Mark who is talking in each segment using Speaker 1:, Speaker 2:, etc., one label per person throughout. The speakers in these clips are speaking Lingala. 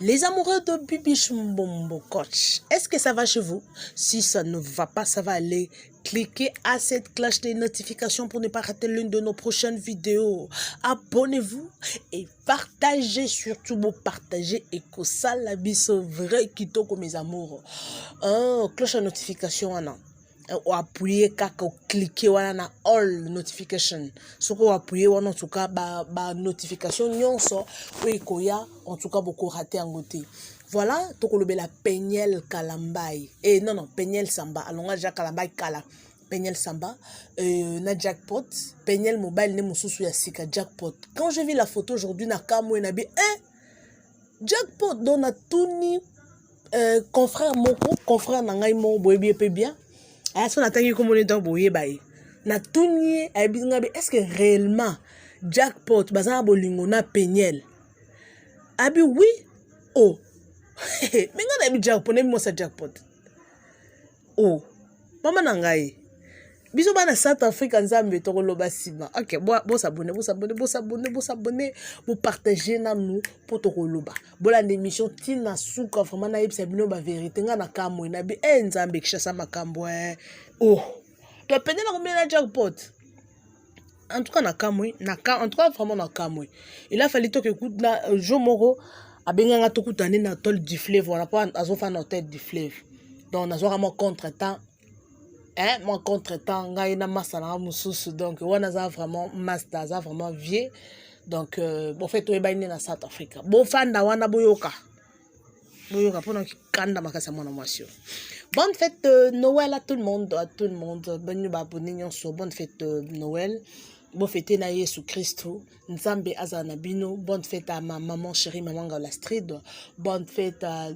Speaker 1: Les amoureux de Bibiche Mbombo Coach, est-ce que ça va chez vous? Si ça ne va pas, ça va aller. Cliquez à cette cloche de notification pour ne pas rater l'une de nos prochaines vidéos. Abonnez-vous et partagez, surtout vous partagez et que ça la biso vrai kitoko mes amours. Cloche de notification ana. Ou appuyer kaka ou cliquer wana all notification. Soko appuyer wana en tout cas ba notification nyonso ou koya en tout cas beaucoup raté en côté. Voilà, tokolobe la Peniel Kalambay. Et non, Peniel Samba. Alonga Jack Kalambay Kala. Peniel Samba. Na jackpot. Peniel mobile ne mususu ya sika jackpot. Quand j'ai vu la photo aujourd'hui na kamo nabi jackpot don na tuni confrère moko, confrère nangai mo boyebi pe bien. Ah son atangi comme on est dans boye baye. Na tuni ngabi est-ce que réellement jackpot bazana bolingo na Peniel. Abi oui. Oh. Mais quand on a jackpot, on a jackpot. Oh, maman nangai. Biso bana South Africa nzambe to loba sima. OK, bon s'abonner, vous partagez na nous pour to loba. Bon la émission tina souka vraiment na yebisa bino ba vérité nga na kamwe na bi nzambe kishasa makambo Oh. Tu as na combien na jackpot? En tout cas na kamwe, en tout cas vraiment na kamwe. Il a fallu que écoute na Jomoro abenganga tokutane na tol du fleuve on a pas azofa na tête du fleuve donc nazo vraiment contretemps mon contretemps ngai na masala mususu donc wana za vraiment master za vraiment vieux donc bon fait to ebani na South Africa bon fanda wana boyoka pour kanda makasa mona mwasio. Bonne fête de Noël à tout le monde bonne abonné sur bonne fête de Noël. Bon fête na Yesu Christo, Nzambe azana bino, bonne fête à ma maman chérie, maman Galastrid, bonne fête à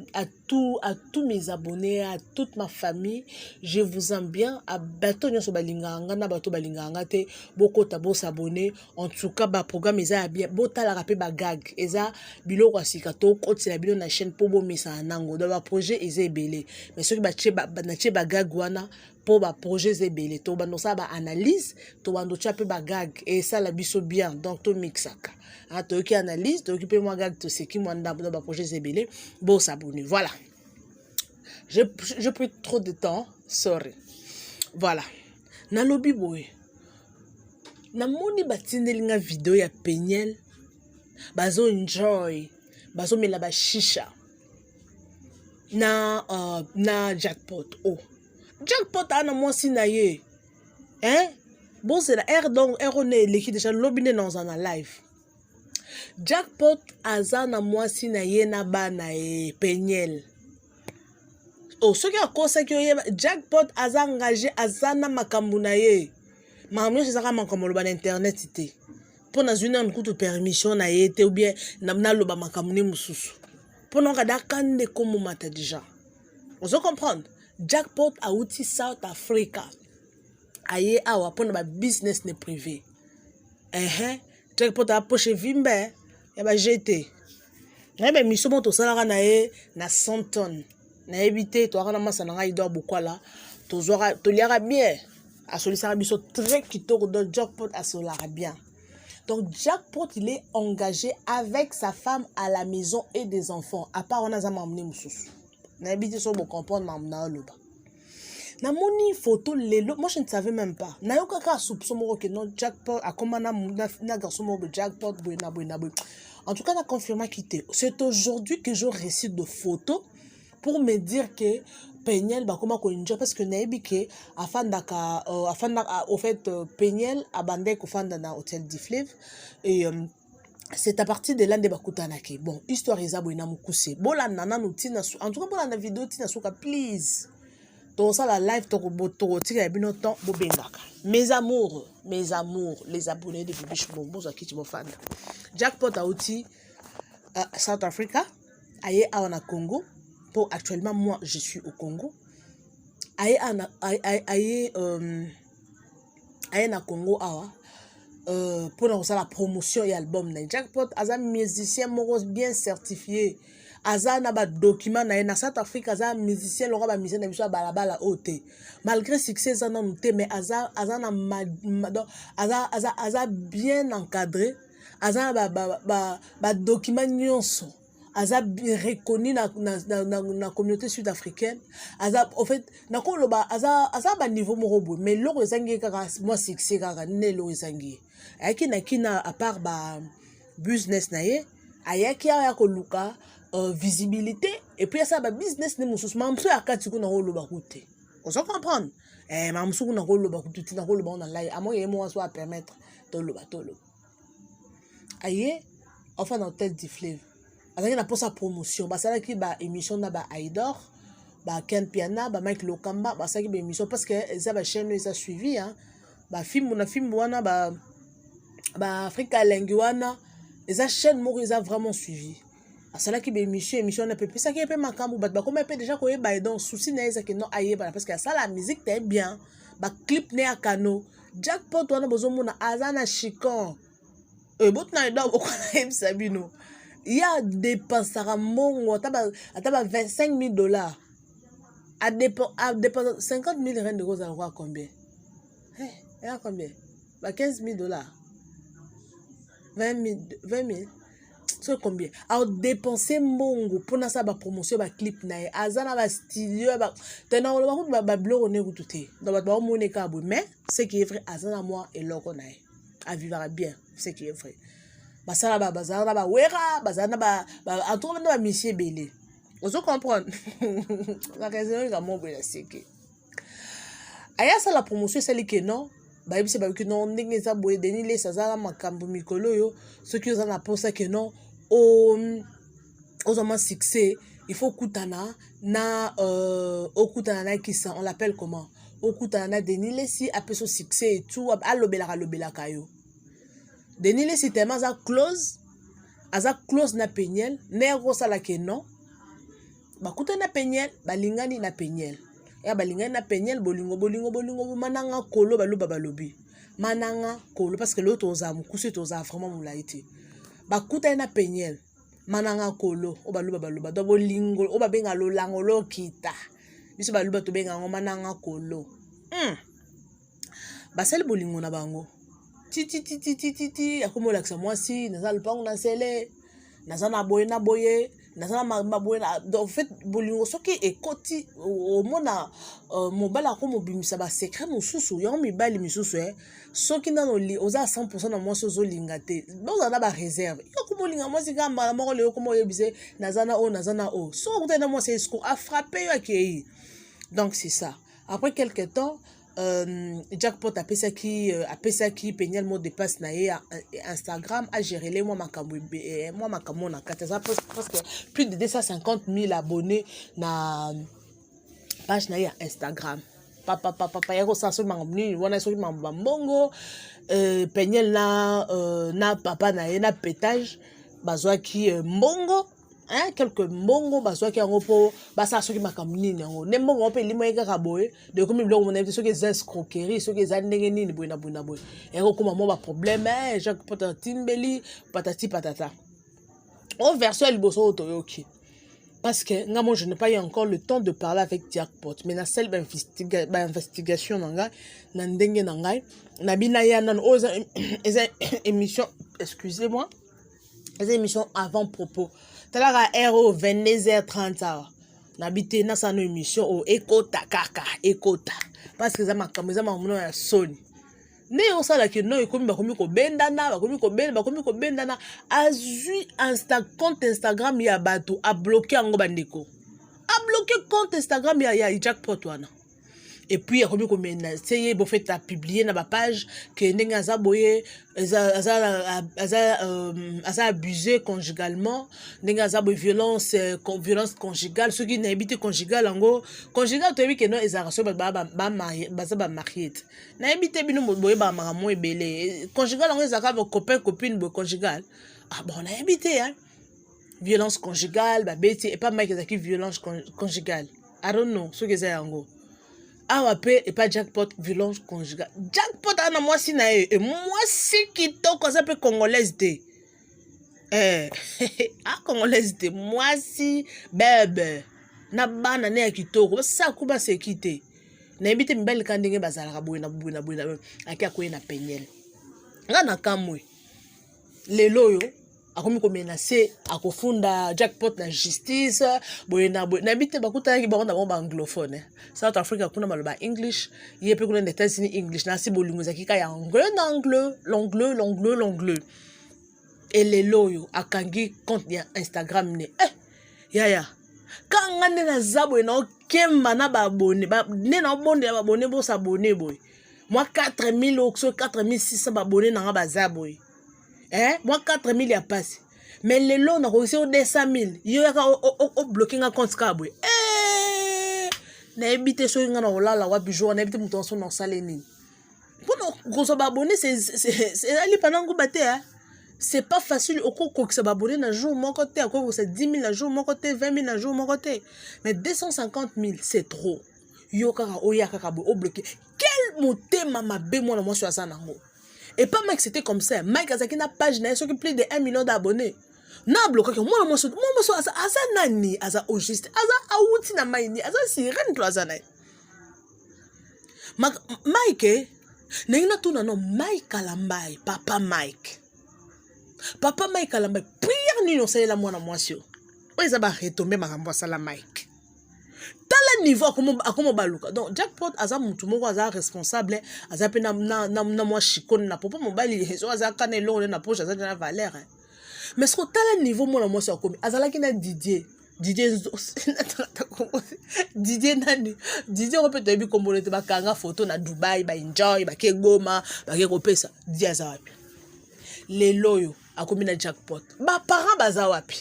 Speaker 1: tous mes abonnés, à toute ma famille. Je vous aime bien. À bateau nyoso balinganga na bateau balinganga te boko tabo s'abonner. En tout cas ba programme eza bien. Bota la rapé ba gag. Eza bilo kwa sikato koti la bilo na chaîne pour bo misa nango. Dans ba projet eza ebele. Mais ceux qui ba gag wana pour ba projet zebele to bando sa ba analyse to bando cha pe ba gag et ça la biso bien donc to mixaka to qui analyse to occuper moi gag to ce qui moi dans ba projet zebele bon s'abonner voilà je prends trop de temps sorry voilà na lobby boy na moni batindelinga vidéo ya Peniel bazo enjoy bazo mela ba shisha na jackpot oh jackpot ana mwasi na ye bon c'est la air donc on est l'équipe déjà lobine dans un live jackpot azana mwasi na ye na bana Peniel oh ce qui a conseillé que jackpot aza engagé azana makambu na ye makambu c'est ça makambu ba internet ité pour na zuna nkutu permission na ye te ou bien na loba makambu ne mususu pour na kada kande comme mata déjà vous comprendre. Jackpot a outil South Africa. Aye awa pour na business ne privé. Jackpot a poche vimbe ya ba jeté. Na ba misomo to sala na ye na 100 tonnes. Na éviter to na masa na ngai do bokwala to zora to liara bien. A solisa biso très kitoko de jackpot a solara bien. Donc jackpot il est engagé avec sa femme à la maison et des enfants. À part on a za mamne mususu. Na habité sur mon comprendre mamna loba. Na moni photo lelo, moi je ne savais même pas. Na yoka ka soupçon mo que non jackpot a comment na garçon mo jackpot boy. En tout cas na confirmé quitté. C'est aujourd'hui que je récite de photos pour me dire que Peniel ba comment ko enjoy parce que na ebike afanda au fait Peniel abandé ko fanda na hôtel du Fleuve et c'est à partir de là de bakutanake. Bon, histoire ezabo ina mukuse. Bola nana nutina en tout cas bola na vidéo tina suka please. Donc ça la live to tika ya bino temps bo bengaka. Mes amours, les abonnés de Bibiche Mbombo za kiti mofanda. Jackpot a outil South Africa, aye na Congo. Pour actuellement moi je suis au Congo. Aye na Congo awa. Pour la promotion et album na jackpot aza musicien moro bien certifié aza na ba document na South Africa aza musicien lora ba musicien na biso balabala ote malgré succès za na nute mais aza bien encadré aza ba document nyonso aza reconnu na communauté sud-africaine aza en fait na ko loba aza ba niveau moko boy mais loko ezangi kaka moi succès kaka ne lo ezangi ayaki na kina à part ba business na ye ayaki ya ko luka visibilité et puis ça ba business ne mususu mamso akati kuna ko loba kute on se comprendre mamso kuna ko loba kututi na ko loba on live amo ye mo so a permettre to loba aye enfin dans tête du fleuve avec na pour sa promotion bah ça qui ba émission na ba Aidor ba Ken Piana ba Mike Lokamba ba ça qui ba émission parce que ça ba chaîne ça suivi hein ba film wana ba Africa Lengi wana eza chaîne moko ils a vraiment suivi à ça qui ba émission na peu ça qui peut makambu ba comme peut déjà ko ba donc souci na ça que non aye parce que ça la musique t'es bien ba clip ne akano jackpot wana bozo mona azana chicon bot na do ko na im sabino il y a dépensé à mon $25,000 à dépenser 50 000 rand d'euros à voir combien il y a combien bah $15,000 20 000 c'est combien à dépenser mongo pour na ça ba promotion ba clip na azana ba studio ba tena on ba blog on est tout dans ba moné ka mais ce qui est vrai azana moi et loko na à vivre bien ce qui est vrai basala ba bazana ba wera bazana ba en tout ba monsieur belé on se comprendre la raison est vraiment bien c'est que aya ça la promotion c'est que non ba yebise ba que non ndenge za boye denile ça za makambo mikolo yo ce qui ont na pour ça que non aux hommes succès il faut kutana na okutana na kisa on l'appelle comment okutana na denile si après son succès et tout alobela kayo denile si tellement za close na penyel nego sala ke non bakuta na penyel balingani na penyel ya balingani na penyel bolingo mananga kolo balobi mananga kolo parce que l'autre oza mukusi toza vraiment mulaiti bakuta na penyel mananga kolo baloba do bolingo benga lo lango lo kita biso baloba to benga ngo mananga kolo basel bolingo na bango titi akomola ksa mwasi naza lupango na sele naza na boye naza na maboye en fait bolingo soki ekoti omona mobala ko mobimisa ba secret mususu ya mibali misusu soki nano li oza 100% na mwasi ozolinga te boza na ba réserve yokomolinga mwasi kamba moko le yokomo yebise naza na o so kutana mwasi esco a frappé yo akei donc c'est ça après quelque temps Jackpot a ça qui peignait le mot de passe na Instagram a géré les moi makambo na kataza parce que plus de 250 000 abonnés na page na Instagram papa yako sa so mangomni wana so mangomba mbongo peignait na papa na pétage bazwa ki mbongo quelques mbongo baswa ki yango po basa soki makamni yango ne mbongo pe limo eka boye de comme blog mon invité soki za escroquerie soki za ndenge nini boye na boye eko kuma mo ba problème Jacques Potatimbeli patati patata au version liboso otoyoki parce que ngamo je n'ai pas eu encore le temps de parler avec Jackpot mais na celle investigation nanga na ndenge nanga na bina ya nan oza émission excusez-moi les émissions avant propos talara RO 22h30 nabité na sa no émission o ekota kaka ekota parce que za makambo za mamuno ya soni ne osala ke no ekomi bakomi ko bendana azui compte Instagram ya bato a bloqué ngo bandeko a bloqué compte Instagram ya Jackpot wana et puis il comme essayer bon fait à publier na ba page que ndenge azaboye asa abusé conjugalement ndenge azaboye violence conjugale ceux qui n'habitent conjugale ngo conjugal to bi que non ezaraso ba marié na habité bino boye ba maramo ebele conjugal ngo ezaka ba copain copine bo conjugal ah bon na habité hein violence conjugale ba beti et pas mike ezaki violence conjugale I don't know ce que c'est ngo awa pe et pas Jackpot violence conjugale Jackpot ana mwasi na e mwasi kitoko ça peut congolaise de congolaise de mwasi bebe na bana ne kitoko ça kuba sekite na ebite mbali kandenge bazala boye na akia koye na penyel nga na kamwe lelo yo akomi ko menacer akofunda jackpot na justice boye na bite bakuta ki ba anglophone South Africa kuna maloba English yepe kuna na États-Unis English na si bolingo zakika ya l'anglais et les loyo akangi compte ya Instagram ne yaya kanga ne na zabo na kemba na ba abonné ba ne na bonde ya ba abonné bo s'abonner boy moi 4000 ou 4600 ba abonné na ba zaboy moi 4000 ya passe mais les lots na réussi au 200000 yo ya o bloquer un compte ka boy na ebité so nga na olala wa bijo na ebité muto so na sale nini pour grosso ba abonné c'est ali panango baté c'est pas facile au coco que ça va abonner un jour mon côté à quoi c'est 10 000 un jour mon côté 20 000 un jour mon côté mais 250 000 c'est trop yo kaka oya kaka bo bloqué quel moté mama be moi na sur ça nango et pas Mike c'était comme ça Mike azaki na page na qui plus de 1 million d'abonnés na bloqué moi so asa nani asa au juste asa awuti na maini asa sirene to asa na Mike nengina tuna no Mike Kalambai papa Mike Kalambai prière ni no sala mwana mwasi o eza ba retomber makambo sala Mike tala niveau akomo baluka donc jackpot aza mutu moko aza responsable aza pe na mwa chikone na popo mobali so aza kana elongo na poche aza na valeur mais ce que tala niveau mwana mwasi akomi azalaki na Didier nani Didier ko peut ebi kombolete bakanga photo na Dubai ba enjoy ba ke Goma ba ke kopesa Didier aza wapi les loyo akomi na jackpot ba parents baza wapi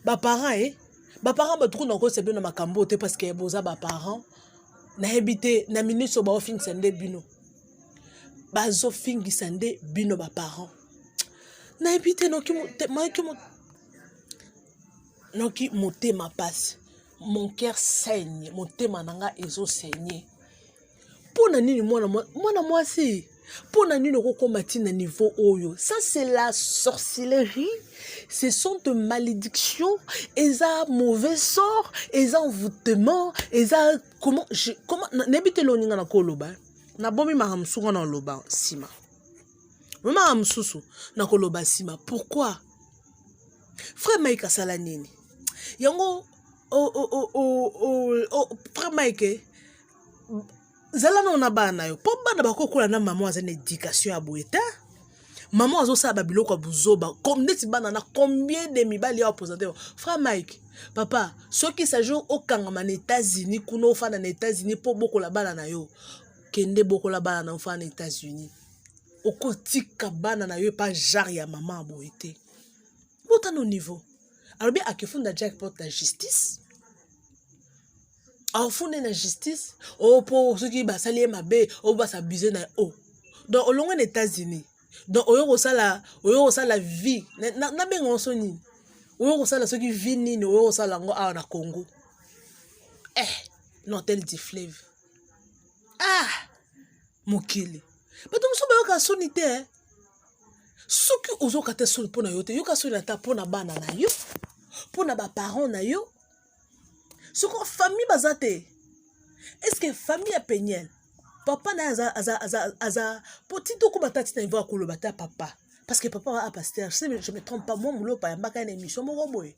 Speaker 1: ba parents ba parents ba trou na ko sebe na makambo te parce que boza ba parents na habité na minute so ba ofin sende bino bazo fingi sende bino ba parents na habité no ki noki motema passe mon cœur saigne motema nanga ezo saigner pona nini mwana mwasi pona nini kokoma tina niveau oyo ça c'est la sorcellerie ce sont de malédictions et ça mauvais sort et ça envoûtement et ça comment n'habite loninga na koloba na bomi mahamsuko na loba sima mama amsusu na koloba sima pourquoi frère Mike asala nini yango frère Mike zala na bana yo po bana bakokola na maman aza na éducation ya boeta maman azo ba biloko ya buzoba comme neti bana na combien de mibali ya opposante frère Mike papa soki sa jour okanga na États-Unis kuno ofana na États-Unis po bokola bana na yo kende bokola bana na ofana na États-Unis okotika bana na yo pa genre ya maman boete bota no niveau alors bien akifunda jackpot la justice afunde na justice po ceux qui basali mabe ba s'abuser na donc au long des États-Unis donc oyo sala vie na bengo soni oyo sala ceux qui vit nini oyo sala ngo na Congo l'hôtel du fleuve mokili bato muso bayoka soni te soki ozoka te soni pona yo te yoka soni ata pona bana na yo pona ba parents na yo soko famille bazate est-ce que famille a penyel papa na aza potito ko batati na ivo akolo bata papa parce que papa a pasteur je me trompe pas moi mulo pa yambaka na émission moko boy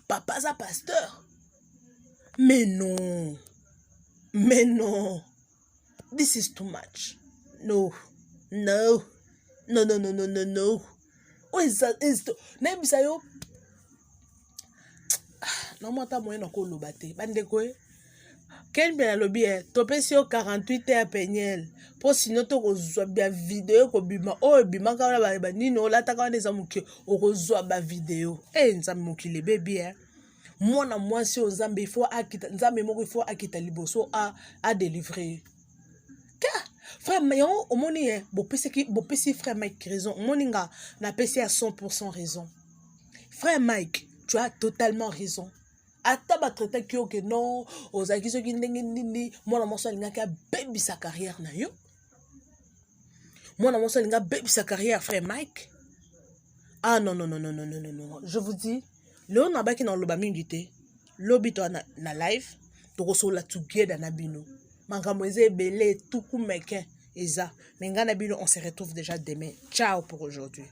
Speaker 1: papa a pasteur mais non this is too much no oh is na bisa yo na mota moyen na ko lobate bandeko quel bien lobby topesi yo 48 heures penyel po sinon to kozwa ba vidéo ko bima bima ka ba nini olataka wana eza muke okozwa ba vidéo nzambe mokile bebi mwana mwasi o nzambe il faut akita nzambe moko il faut akita liboso a délivrer frère Mayon omoni bopesi frère Mike raison moninga na pesi à 100% raison frère Mike tu as totalement raison ata ba traiter que non ozaki soki ndenge nini mwana mwasi alinga baby sa carrière na yo mwana mwasi alinga baby sa carrière frère Mike non je vous dis le na baki na loba mingi te lobi to na live to kosola together na bino makambo eze ebele tuku mekin eza mais ngana bino on se retrouve déjà demain ciao pour aujourd'hui.